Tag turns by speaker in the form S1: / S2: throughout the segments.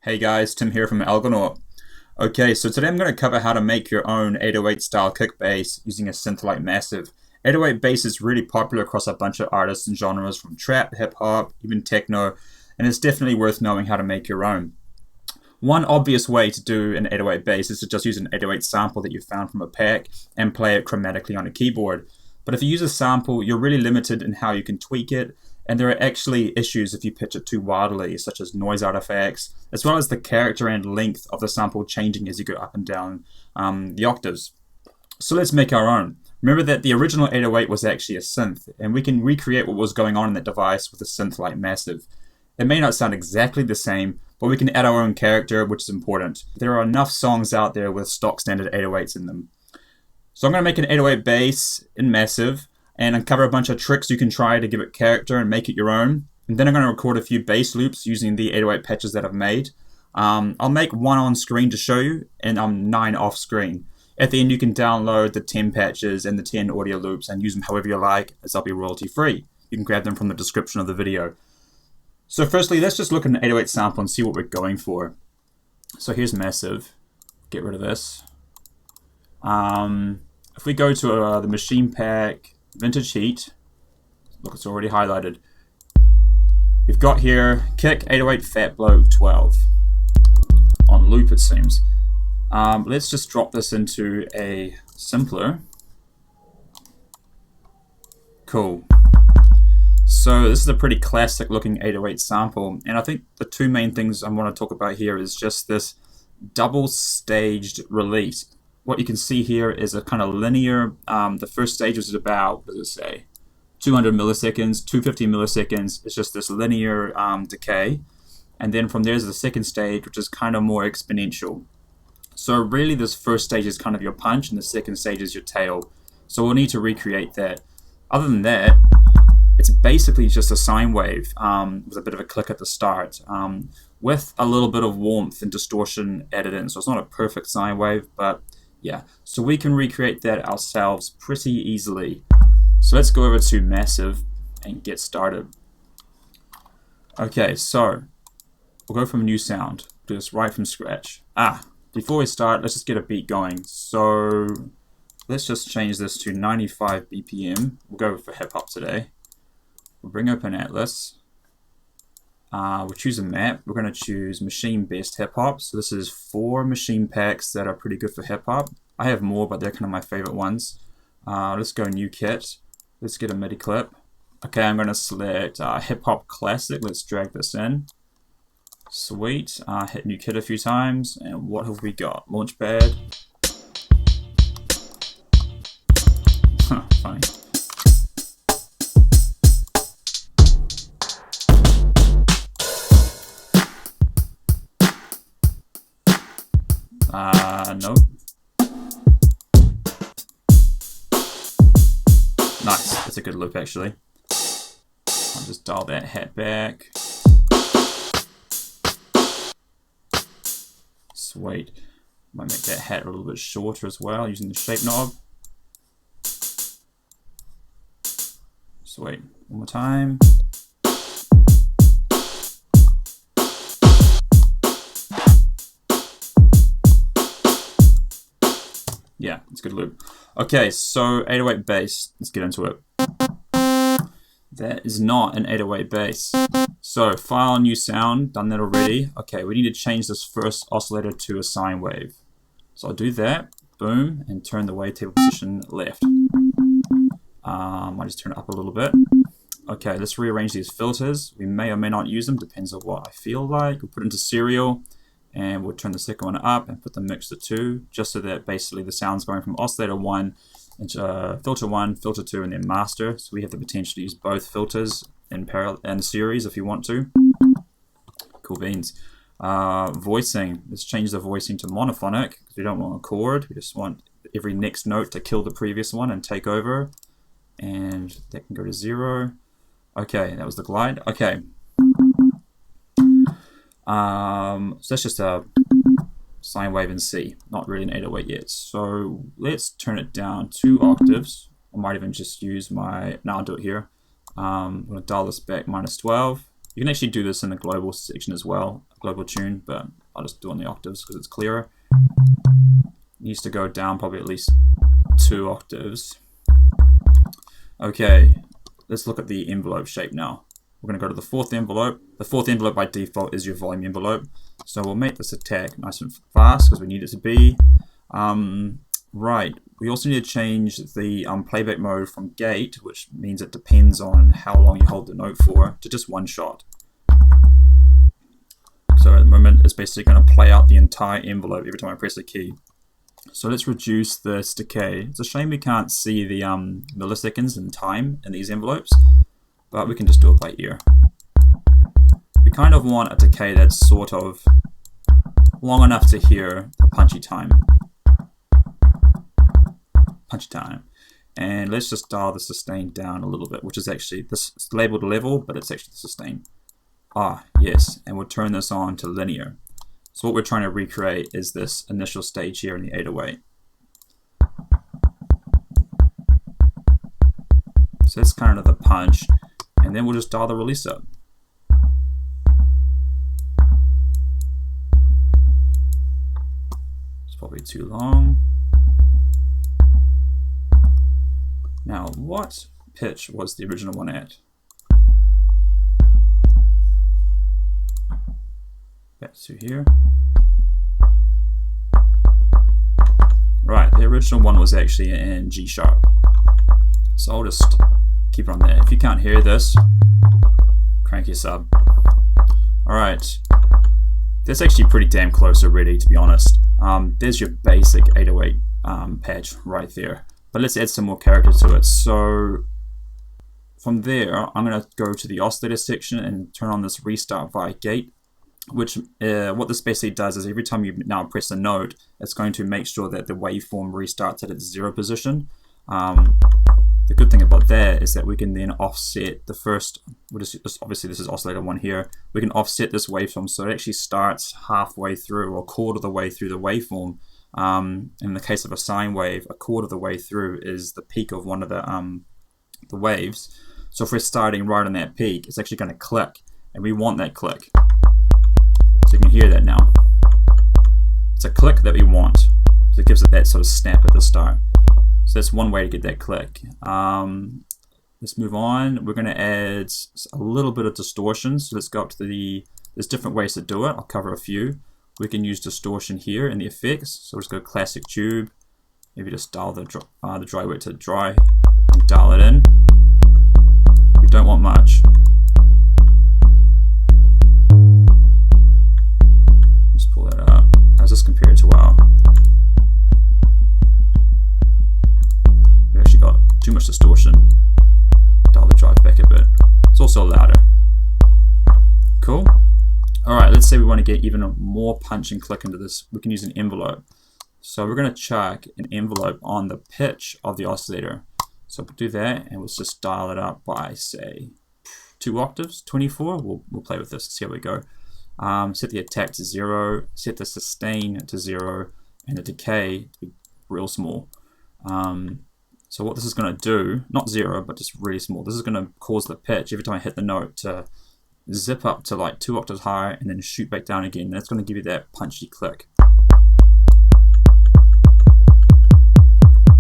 S1: Hey guys, Tim here from Algonaut. Okay, so today I'm going to cover how to make your own 808 style kick bass using a synth like Massive. 808 bass is really popular across a bunch of artists and genres from trap, hip hop, even techno, and it's definitely worth knowing how to make your own. One obvious way to do an 808 bass is to just use an 808 sample that you found from a pack and play it chromatically on a keyboard. But if you use a sample, you're really limited in how you can tweak it, and there are actually issues if you pitch it too wildly, such as noise artifacts, as well as the character and length of the sample changing as you go up and down the octaves. So let's make our own. Remember that the original 808 was actually a synth, and we can recreate what was going on in that device with a synth like Massive. It may not sound exactly the same, but we can add our own character, which is important. There are enough songs out there with stock standard 808s in them. So I'm going to make an 808 bass in Massive and uncover a bunch of tricks you can try to give it character and make it your own. And then I'm going to record a few bass loops using the 808 patches that I've made. I'll make one on screen to show you, and 9 off screen. At the end, you can download the 10 patches and the 10 audio loops and use them however you like, as they'll be royalty free. You can grab them from the description of the video. So firstly, let's just look at an 808 sample and see what we're going for. So here's Massive. Get rid of this. If we go to the machine pack, vintage heat, look, it's already highlighted. We've got here kick 808 fat blow 12 on loop, it seems. Let's just drop this into a simpler. Cool. So this is a pretty classic looking 808 sample, and I think the two main things I want to talk about here is just this double staged release. What you can see here is a kind of linear, the first stage was about, what does it say, 200 milliseconds, 250 milliseconds. It's just this linear decay. And then from there's the second stage, which is kind of more exponential. So really this first stage is kind of your punch, and the second stage is your tail. So we'll need to recreate that. Other than that, it's basically just a sine wave with a bit of a click at the start, with a little bit of warmth and distortion added in. So it's not a perfect sine wave, but yeah, so we can recreate that ourselves pretty easily. So let's go over to Massive and get started. Okay, so we'll go from new sound, do this right from scratch. Before we start, let's just get a beat going. So let's just change this to 95 BPM. We'll go for hip hop today. We'll bring up an Atlas. We'll choose a map. We're going to choose machine best hip hop. So this is 4 machine packs that are pretty good for hip hop. I have more, but they're kind of my favorite ones. Let's go new kit. Let's get a MIDI clip. Okay, I'm going to select hip hop classic. Let's drag this in. Sweet. Hit new kit a few times. And what have we got? Launchpad. Funny. Nope. Nice, that's a good loop actually. I'll just dial that hat back. Sweet. Might make that hat a little bit shorter as well using the shape knob. Sweet. One more time. Yeah, it's a good loop. Okay, so 808 bass, let's get into it. That is not an 808 bass. So file, new sound, done that already. Okay, we need to change this first oscillator to a sine wave. So I'll do that, boom, and turn the wavetable position left. I'll just turn it up a little bit. Okay, let's rearrange these filters. We may or may not use them, depends on what I feel like. We'll put it into serial. And we'll turn the second one up and put the mixer 2, just so that basically the sound's going from oscillator 1 into filter 1, filter 2, and then master. So we have the potential to use both filters in parallel and series if you want to. Cool beans. Voicing. Let's change the voicing to monophonic because we don't want a chord. We just want every next note to kill the previous one and take over. And that can go to 0. Okay, that was the glide. Okay. So that's just a sine wave in C, not really an 808 yet. So let's turn it down 2 octaves. I might even just use my, no, I'll do it here. I'm going to dial this back -12. You can actually do this in the global section as well, global tune, but I'll just do on the octaves because it's clearer. It needs to go down probably at least 2 octaves. Okay, let's look at the envelope shape now. We're going to go to the 4th envelope. The 4th envelope by default is your volume envelope. So we'll make this attack nice and fast because we need it to be. Right, we also need to change the playback mode from gate, which means it depends on how long you hold the note for, to just 1 shot. So at the moment it's basically going to play out the entire envelope every time I press a key. So let's reduce this decay. It's a shame we can't see the milliseconds and time in these envelopes, but we can just do it by ear. We kind of want a decay that's sort of long enough to hear a punchy time. And let's just dial the sustain down a little bit, which is actually, this is labeled level, but it's actually the sustain. Ah, yes, and we'll turn this on to linear. So what we're trying to recreate is this initial stage here in the 808. So that's kind of the punch, and then we'll just dial the release up. It's probably too long. Now, what pitch was the original one at? Back to here. Right, the original one was actually in G sharp. So I'll just keep it on there. If you can't hear this, crank your sub. Alright, that's actually pretty damn close already, to be honest. There's your basic 808 patch right there. But let's add some more character to it. So from there, I'm going to go to the oscillator section and turn on this restart via gate, which what this basically does is every time you now press a note, it's going to make sure that the waveform restarts at its 0 position. The good thing about that is that we can then offset the first, obviously this is oscillator 1 here, we can offset this waveform so it actually starts halfway through or a quarter of the way through the waveform. In the case of a sine wave, a quarter of the way through is the peak of one of the waves. So if we're starting right on that peak, it's actually going to click, and we want that click. So you can hear that now. It's a click that we want, so it gives it that sort of snap at the start. So that's one way to get that click. Let's move on. We're going to add a little bit of distortion. So let's go up to there's different ways to do it. I'll cover a few. We can use distortion here in the effects. So we'll just go classic tube. Maybe just dial the dry wet to dry and dial it in. We don't want much. Let's pull that up. How's this compared to our? We actually got too much distortion. Dial the drive back a bit. It's also louder. Cool. Alright, let's say we want to get even more punch and click into this. We can use an envelope. So we're going to chuck an envelope on the pitch of the oscillator. So we'll do that, and let's just dial it up by, say, 2 octaves, 24. We'll play with this and see how we go. Set the attack to 0, set the sustain to 0, and the decay to be real small. So what this is going to do, not 0, but just really small, this is going to cause the pitch every time I hit the note to zip up to like 2 octaves higher and then shoot back down again. That's going to give you that punchy click.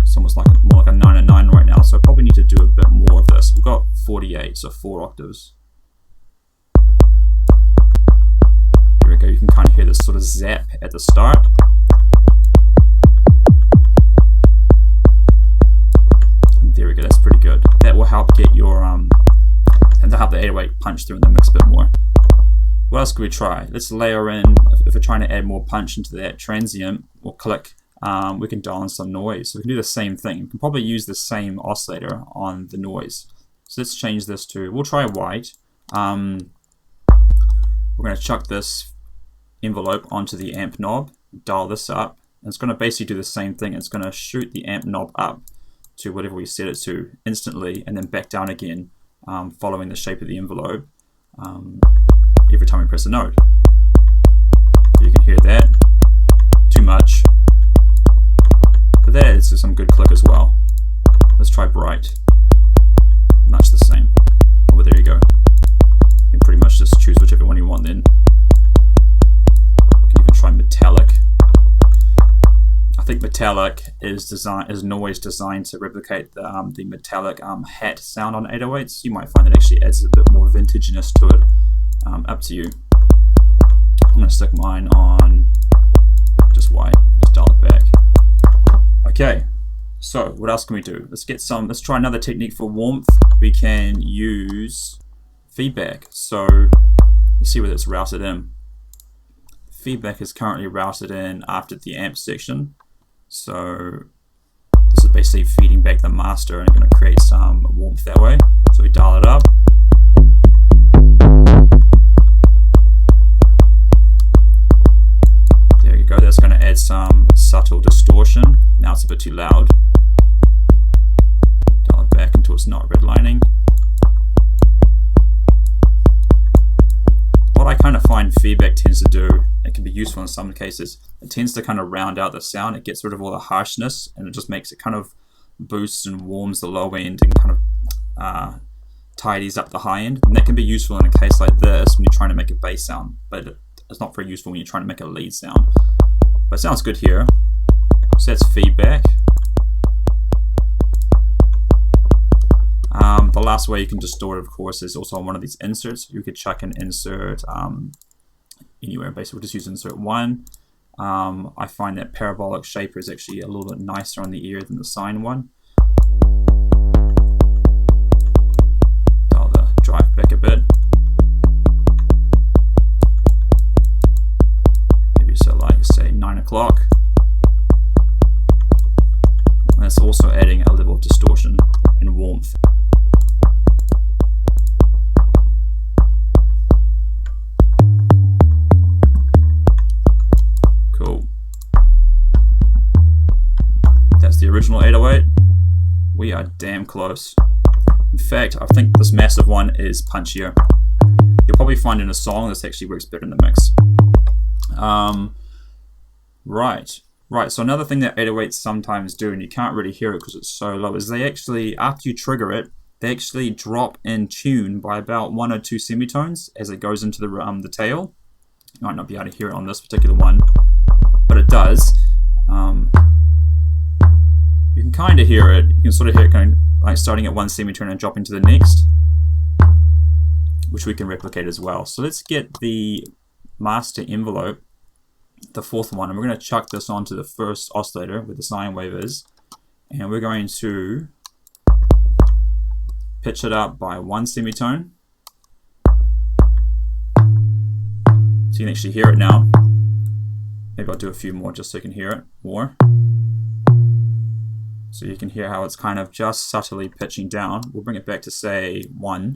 S1: It's almost like more like a 9 and 9 right now, so I probably need to do a bit more of this. We've got 48, so 4 octaves. Here we go, you can kind of hear this sort of zap at the start. And there we go, that's pretty good. That will help get your and to help the 808 punch through in the mix a bit more. What else could we try? Let's layer in, if we're trying to add more punch into that transient or click, we can dial in some noise. So we can do the same thing. We can probably use the same oscillator on the noise. So let's change this to, we'll try white. We're going to chuck this envelope onto the amp knob, dial this up, and it's going to basically do the same thing. It's going to shoot the amp knob up to whatever we set it to instantly, and then back down again, following the shape of the envelope every time we press a note. You can hear that. Too much. But there's some good click as well. Let's try bright. Much the same. Oh, well, there you go. You can pretty much just metallic is noise designed to replicate the metallic hat sound on 808s. You might find it actually adds a bit more vintageness to it. Up to you. I'm going to stick mine on just white, just dial it back. Okay, so what else can we do? Let's try another technique for warmth. We can use feedback. So let's see whether it's routed in. Feedback is currently routed in after the amp section. So this is basically feeding back the master and going to create some warmth that way. So we dial it up. There you go, that's going to add some subtle distortion. Now it's a bit too loud. Dial it back until it's not redlining. What I kind of find feedback tends to do, it can be useful in some cases, it tends to kind of round out the sound. It gets rid of all the harshness and it just makes it kind of boosts and warms the low end and kind of tidies up the high end. And that can be useful in a case like this when you're trying to make a bass sound, but it's not very useful when you're trying to make a lead sound. But it sounds good here. So that's feedback. The last way you can distort it, of course, is also on one of these inserts. You could chuck an insert anywhere. Basically, we'll just use insert 1. I find that parabolic shaper is actually a little bit nicer on the ear than the sine one. Dial the drive back a bit. Maybe so like, say, 9 o'clock. That's also adding a level of distortion and warmth. Cool. That's the original 808. We are damn close. In fact, I think this massive one is punchier. You'll probably find in a song this actually works better in the mix. Right, so another thing that 808s sometimes do, and you can't really hear it because it's so low, is they actually, after you trigger it, they actually drop in tune by about 1 or 2 semitones as it goes into the tail. You might not be able to hear it on this particular one, but it does. You can kind of hear it. You can sort of hear it going, like starting at 1 semitone and dropping to the next, which we can replicate as well. So let's get the master envelope, the 4th one, and we're going to chuck this onto the first oscillator where the sine wave is, and we're going to pitch it up by 1 semitone. So you can actually hear it now. Maybe I'll do a few more just so you can hear it more. So you can hear how it's kind of just subtly pitching down. We'll bring it back to, say, 1.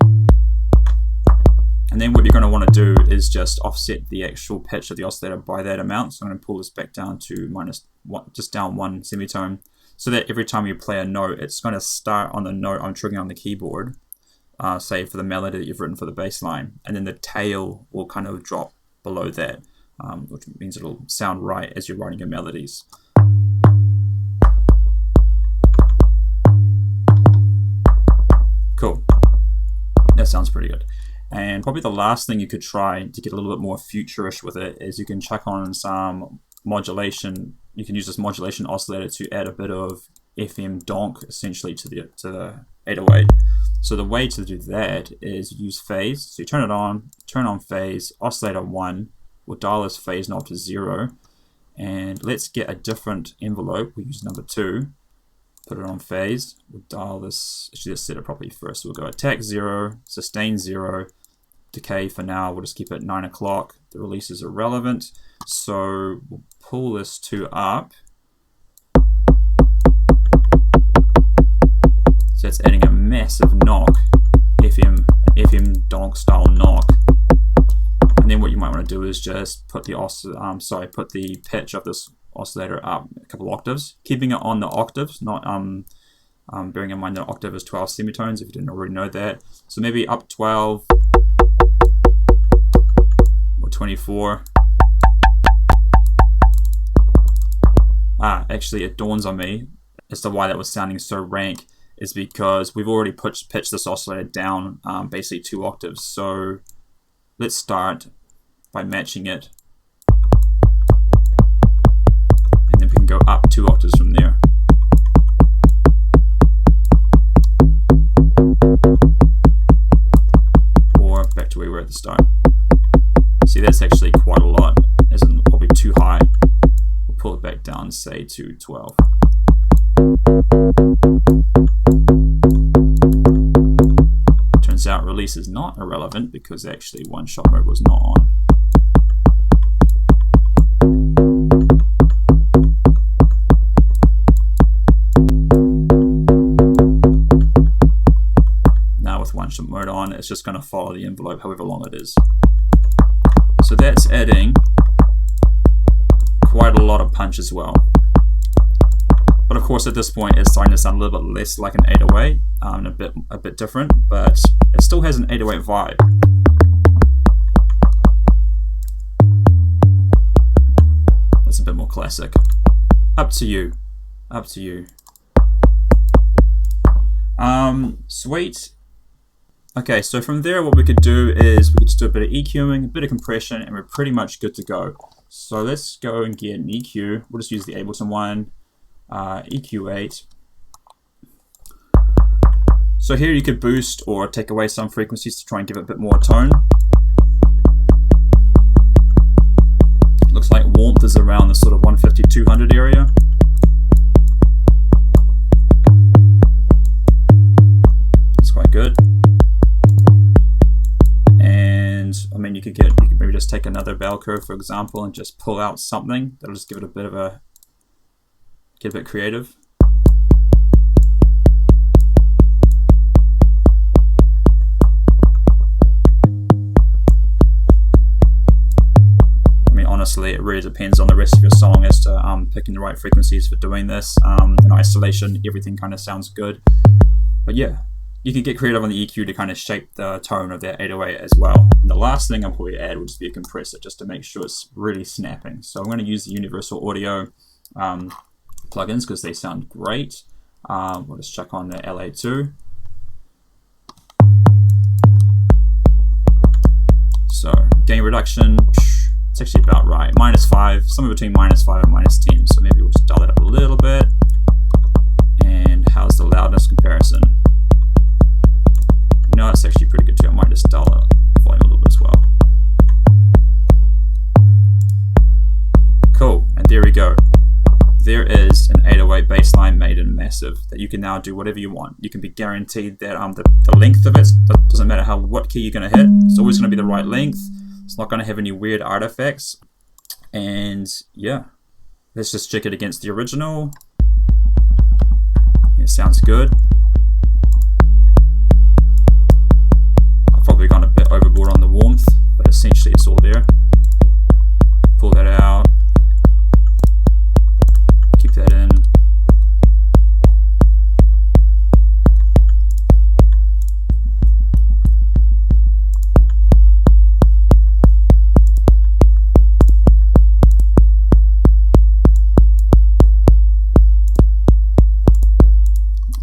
S1: And then what you're going to want to do is just offset the actual pitch of the oscillator by that amount. So I'm going to pull this back down to -1, just down 1 semitone, so that every time you play a note, it's going to start on the note I'm triggering on the keyboard, say for the melody that you've written for the bass line, and then the tail will kind of drop below that, which means it'll sound right as you're writing your melodies. Cool. That sounds pretty good. And probably the last thing you could try to get a little bit more futurish with it is you can chuck on some modulation. You can use this modulation oscillator to add a bit of FM donk essentially to the 808. So the way to do that is use phase. So you turn on phase, oscillator 1. We'll dial this phase knob to 0. And let's get a different envelope. We'll use number 2. Put it on phase. We'll dial this, actually let's set it properly first. So we'll go attack 0, sustain 0, decay for now. We'll just keep it at 9 o'clock. The release is irrelevant. So we'll pull this 2 up. So that's adding a massive knock, FM donk style knock. And then what you might want to do is just put the pitch of this oscillator up a couple octaves, keeping it on the octaves, not bearing in mind that octave is 12 semitones if you didn't already know that. So maybe up 12 or 24. Actually it dawns on me as to why that was sounding so rank is because we've already pitched this oscillator down basically 2 octaves. So let's start by matching it. And then we can go up 2 octaves from there. Or back to where we were at the start. See, that's actually quite a lot, as in probably too high. We'll pull it back down, say to 12. Turns out release is not irrelevant because actually one-shot mode was not on. Now with one-shot mode on, it's just going to follow the envelope however long it is. So that's adding quite a lot of punch as well. But of course at this point it's starting to sound a little bit less like an 808, a bit different, but it still has an 808 vibe. That's a bit more classic. Up to you. Up to you. Sweet. Okay, so from there what we could do is we could just do a bit of EQing, a bit of compression, and we're pretty much good to go. So let's go and get an EQ. We'll just use the Ableton one. EQ8. So here you could boost or take away some frequencies to try and give it a bit more tone. Looks like warmth is around the sort of 150-200 area. That's quite good. And I mean, you could maybe just take another bell curve, for example, and just pull out something that'll just give it a bit of a get a bit creative. I mean, honestly, it really depends on the rest of your song as to picking the right frequencies for doing this. In isolation, everything kind of sounds good. But yeah, you can get creative on the EQ to kind of shape the tone of that 808 as well. And the last thing I'll probably add would just be a compressor, just to make sure it's really snapping. So I'm going to use the Universal Audio plugins because they sound great. We'll just check on the LA2. So gain reduction, it's actually about right. -5, somewhere between -5 and -10. So maybe we'll just dial it up a little bit. And how's the loudness comparison? You know, that's actually pretty good too. I might just dial the volume a little bit as well. Cool, and there we go. There is an 808 bass line made in Massive that you can now do whatever you want. You can be guaranteed that the length of it doesn't matter what key you're going to hit. It's always going to be the right length. It's not going to have any weird artifacts. And yeah, let's just check it against the original. It sounds good. I've probably gone a bit overboard on the warmth, but essentially it's all there. Pull that out. Keep that in.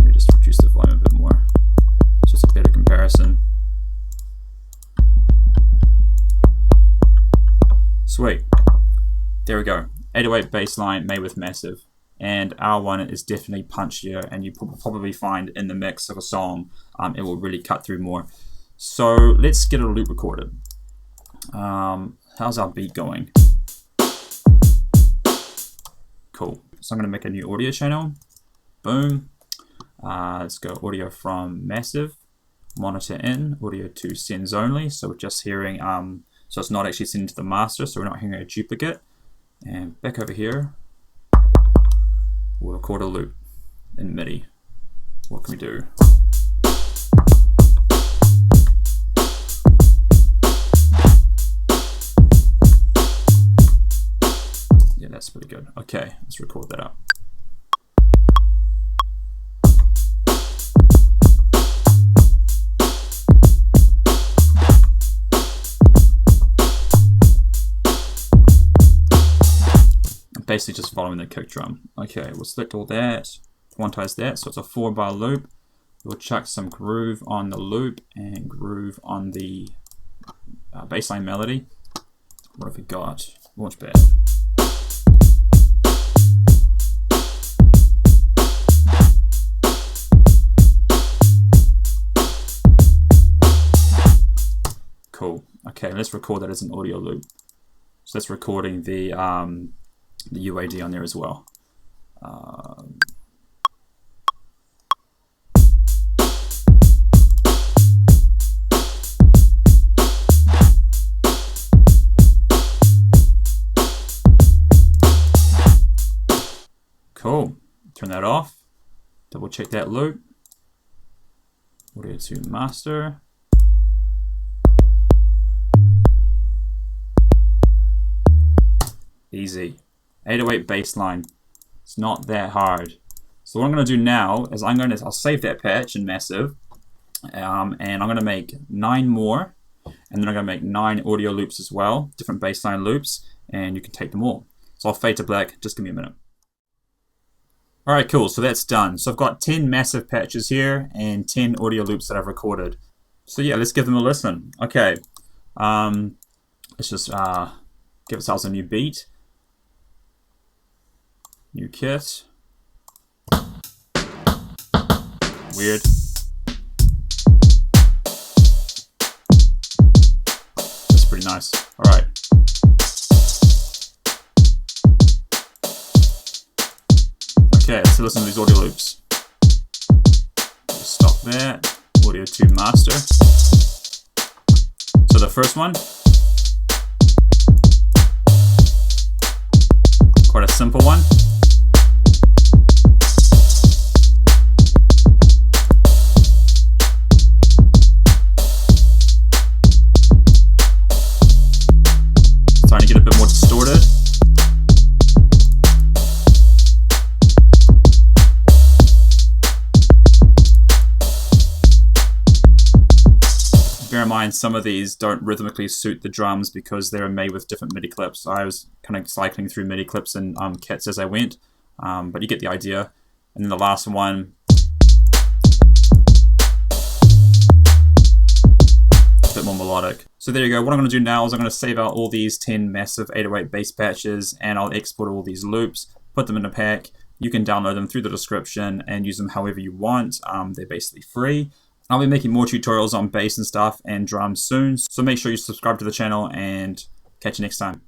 S1: Maybe just reduce the volume a bit more. It's just a better comparison. Sweet. There we go. 808 bass line made with Massive. And our one is definitely punchier, and you probably find in the mix of a song it will really cut through more. So let's get a loop recorded. How's our beat going? Cool. So I'm going to make a new audio channel. Boom. Let's go audio from Massive, monitor in, audio to sends only. So we're just hearing, so it's not actually sending to the master, so we're not hearing a duplicate. And back over here, we'll record a loop in MIDI. What can we do? Yeah, that's pretty good. Okay, let's record that up. Basically just following the kick drum. Okay, we'll select all that, quantize that, so it's a 4-bar loop. We'll chuck some groove on the loop and groove on the bassline melody. What have we got? Launchpad. let's record that as an audio loop. So that's recording the UAD on there as well. Cool. Turn that off. Double check that loop. Audio to master. Easy. 808 bassline. It's not that hard. So what I'm going to do now is I'll save that patch in Massive, and I'm going to make 9 more, and then I'm going to make 9 audio loops as well, different bassline loops, and you can take them all. So I'll fade to black. Just give me a minute. Alright, cool, so that's done. So I've got 10 massive patches here and 10 audio loops that I've recorded. So yeah, let's give them a listen. Okay, let's just give ourselves a new beat. New kit. Weird. That's pretty nice. Alright. Okay, so listen to these audio loops. Stop that. Audio to master. So the first one, quite a simple one. Starting to get a bit more distorted. Bear in mind, some of these don't rhythmically suit the drums because they're made with different MIDI clips. So I was kind of cycling through MIDI clips and kits as I went, but you get the idea. And then the last one, a bit more melodic. So there you go. What I'm going to do now is I'm going to save out all these 10 massive 808 bass patches, and I'll export all these loops, put them in a pack. You can download them through the description and use them however you want. They're basically free. I'll be making more tutorials on bass and stuff and drums soon, so make sure you subscribe to the channel, and catch you next time.